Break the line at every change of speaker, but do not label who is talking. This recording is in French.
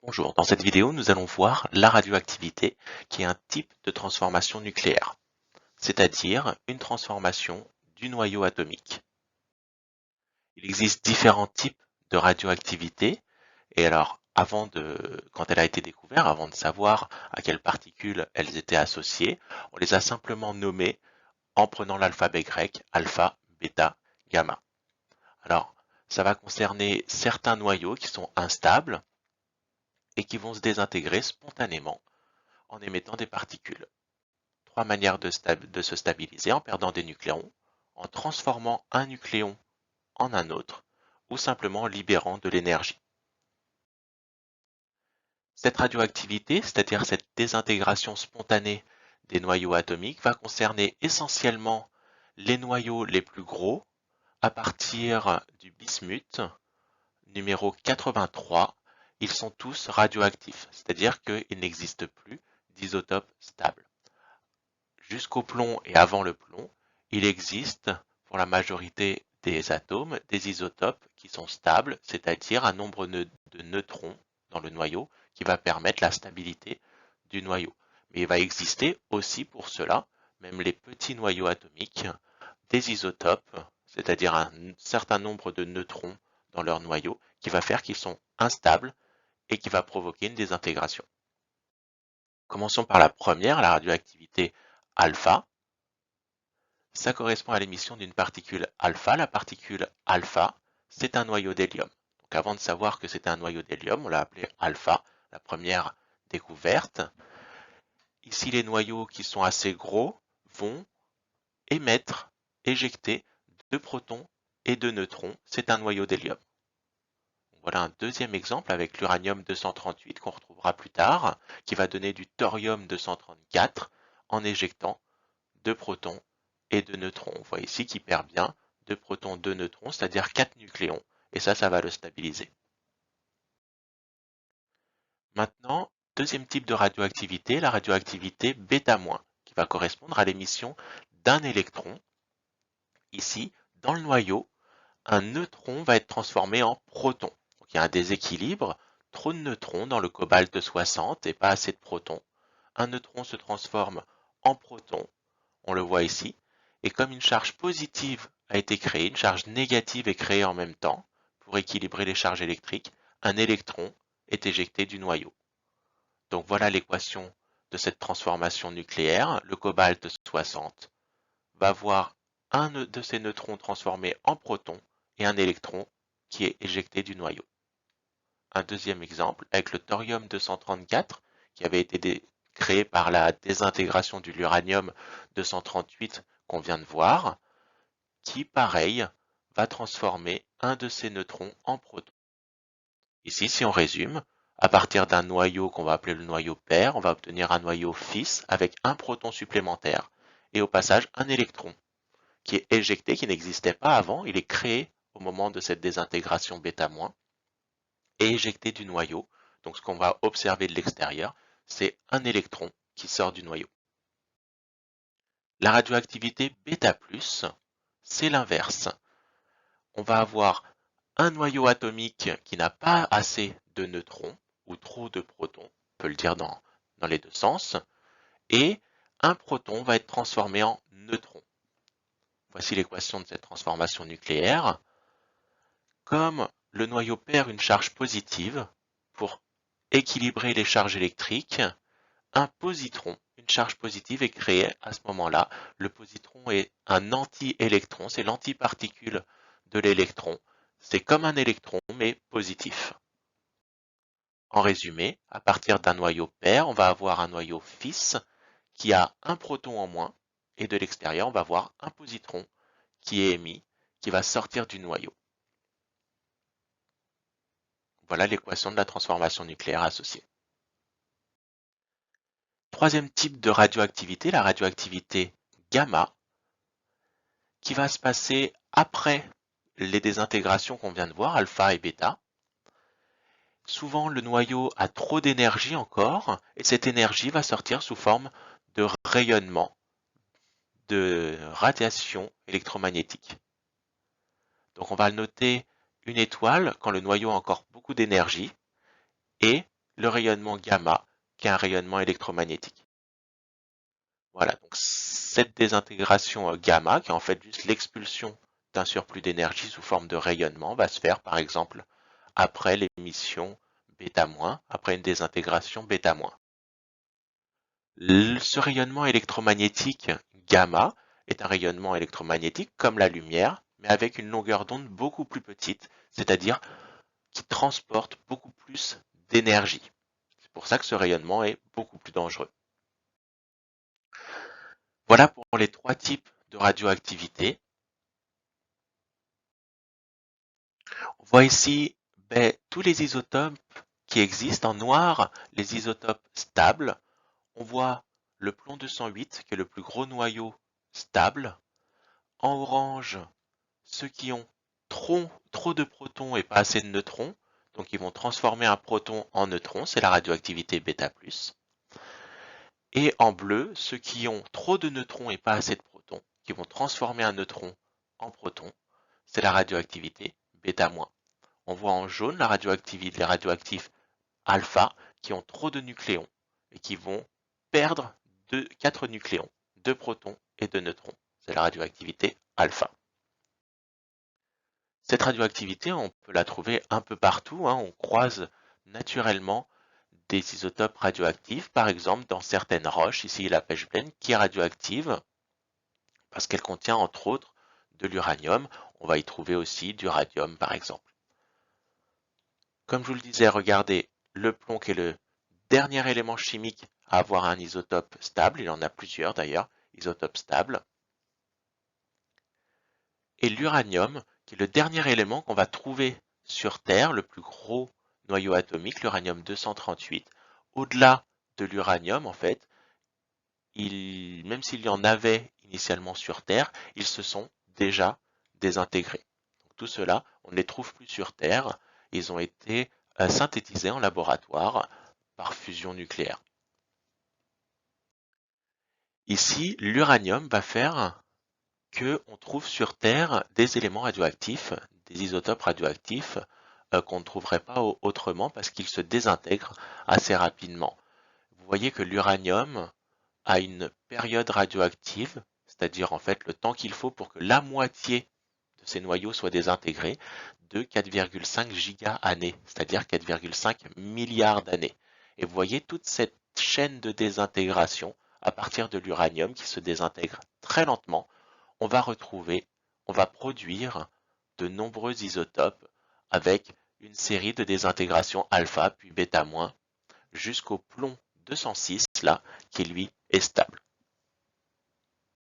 Bonjour, dans cette vidéo, nous allons voir la radioactivité, qui est un type de transformation nucléaire, c'est-à-dire une transformation du noyau atomique. Il existe différents types de radioactivité, et alors, quand elle a été découverte, avant de savoir à quelles particules elles étaient associées, on les a simplement nommées en prenant l'alphabet grec, alpha, bêta, gamma. Alors, ça va concerner certains noyaux qui sont instables et qui vont se désintégrer spontanément en émettant des particules. Trois manières de se stabiliser: en perdant des nucléons, en transformant un nucléon en un autre, ou simplement en libérant de l'énergie. Cette radioactivité, c'est-à-dire cette désintégration spontanée des noyaux atomiques, va concerner essentiellement les noyaux les plus gros à partir du bismuth numéro 83. Ils sont tous radioactifs, c'est-à-dire qu'il n'existe plus d'isotopes stables. Jusqu'au plomb et avant le plomb, il existe pour la majorité des atomes des isotopes qui sont stables, c'est-à-dire un nombre de neutrons dans le noyau qui va permettre la stabilité du noyau. Mais il va exister aussi pour cela, même les petits noyaux atomiques, des isotopes, c'est-à-dire un certain nombre de neutrons dans leur noyau qui va faire qu'ils sont instables et qui va provoquer une désintégration. Commençons par la première, la radioactivité alpha. Ça correspond à l'émission d'une particule alpha. La particule alpha, c'est un noyau d'hélium. Donc avant de savoir que c'est un noyau d'hélium, on l'a appelé alpha, la première découverte. Ici, les noyaux qui sont assez gros vont éjecter de protons et de neutrons. C'est un noyau d'hélium. Voilà un deuxième exemple avec l'uranium 238 qu'on retrouvera plus tard, qui va donner du thorium 234 en éjectant de protons et de neutrons. On voit ici qu'il perd bien 2 protons, 2 neutrons, c'est-à-dire 4 nucléons, et ça va le stabiliser. Maintenant, deuxième type de radioactivité, la radioactivité bêta-, qui va correspondre à l'émission d'un électron. Ici, dans le noyau, un neutron va être transformé en proton. Donc il y a un déséquilibre, trop de neutrons dans le cobalt 60 et pas assez de protons. Un neutron se transforme en proton, on le voit ici, et comme une charge positive a été créée, une charge négative est créée en même temps, pour équilibrer les charges électriques, un électron est éjecté du noyau. Donc voilà l'équation de cette transformation nucléaire. Le cobalt 60 va voir un de ces neutrons transformé en proton et un électron qui est éjecté du noyau. Un deuxième exemple avec le thorium 234 qui avait été créé par la désintégration de l'uranium 238 qu'on vient de voir, qui, pareil, va transformer un de ces neutrons en proton. Ici, si on résume, à partir d'un noyau qu'on va appeler le noyau père, on va obtenir un noyau fils avec un proton supplémentaire et au passage un électron qui est éjecté, qui n'existait pas avant, il est créé au moment de cette désintégration bêta- et éjecté du noyau. Donc ce qu'on va observer de l'extérieur, c'est un électron qui sort du noyau. La radioactivité bêta+, c'est l'inverse. On va avoir un noyau atomique qui n'a pas assez de neutrons ou trop de protons, on peut le dire dans les deux sens, et un proton va être transformé en neutron. Voici l'équation de cette transformation nucléaire. Comme le noyau perd une charge positive, pour équilibrer les charges électriques, un positron, une charge positive est créée à ce moment-là. Le positron est un anti-électron, c'est l'antiparticule de l'électron. C'est comme un électron, mais positif. En résumé, à partir d'un noyau pair, on va avoir un noyau fils qui a un proton en moins, et de l'extérieur, on va avoir un positron qui est émis, qui va sortir du noyau. Voilà l'équation de la transformation nucléaire associée. Troisième type de radioactivité, la radioactivité gamma, qui va se passer après les désintégrations qu'on vient de voir, alpha et bêta. Souvent, le noyau a trop d'énergie encore, et cette énergie va sortir sous forme de rayonnement, de radiation électromagnétique. Donc on va noter une étoile quand le noyau a encore beaucoup d'énergie, et le rayonnement gamma, qui est un rayonnement électromagnétique. Voilà, donc cette désintégration gamma, qui est en fait juste l'expulsion d'un surplus d'énergie sous forme de rayonnement, va se faire par exemple après l'émission β-, après une désintégration β-. Ce rayonnement électromagnétique gamma est un rayonnement électromagnétique comme la lumière, mais avec une longueur d'onde beaucoup plus petite, c'est-à-dire qui transporte beaucoup plus d'énergie. C'est pour ça que ce rayonnement est beaucoup plus dangereux. Voilà pour les trois types de radioactivité. On voit ici tous les isotopes qui existent en noir, les isotopes stables. On voit le plomb 208 qui est le plus gros noyau stable. En orange, ceux qui ont trop de protons et pas assez de neutrons, donc ils vont transformer un proton en neutron, c'est la radioactivité β+. Et en bleu, ceux qui ont trop de neutrons et pas assez de protons, qui vont transformer un neutron en proton, c'est la radioactivité β-. On voit en jaune les radioactifs alpha qui ont trop de nucléons et qui vont perdre 4 nucléons, 2 protons et 2 neutrons. C'est la radioactivité alpha. Cette radioactivité, on peut la trouver un peu partout. On croise naturellement des isotopes radioactifs, par exemple dans certaines roches, ici la pechblende, qui est radioactive parce qu'elle contient entre autres de l'uranium. On va y trouver aussi du radium, par exemple. Comme je vous le disais, regardez le plomb qui est le dernier élément chimique à avoir un isotope stable. Il en a plusieurs d'ailleurs, isotopes stables. Et l'uranium, qui est le dernier élément qu'on va trouver sur Terre, le plus gros noyau atomique, l'uranium 238. Au-delà de l'uranium, en fait, même s'il y en avait initialement sur Terre, ils se sont déjà désintégrés. Donc, tout cela, on ne les trouve plus sur Terre. Ils ont été synthétisés en laboratoire par fusion nucléaire. Ici, l'uranium va faire qu'on trouve sur Terre des éléments radioactifs, des isotopes radioactifs qu'on ne trouverait pas autrement parce qu'ils se désintègrent assez rapidement. Vous voyez que l'uranium a une période radioactive, c'est-à-dire en fait le temps qu'il faut pour que la moitié de ces noyaux soient désintégrés, de 4,5 giga-années, c'est-à-dire 4,5 milliards d'années. Et vous voyez toute cette chaîne de désintégration à partir de l'uranium qui se désintègre très lentement. On va produire de nombreux isotopes avec une série de désintégrations alpha puis β- jusqu'au plomb 206 là qui lui est stable.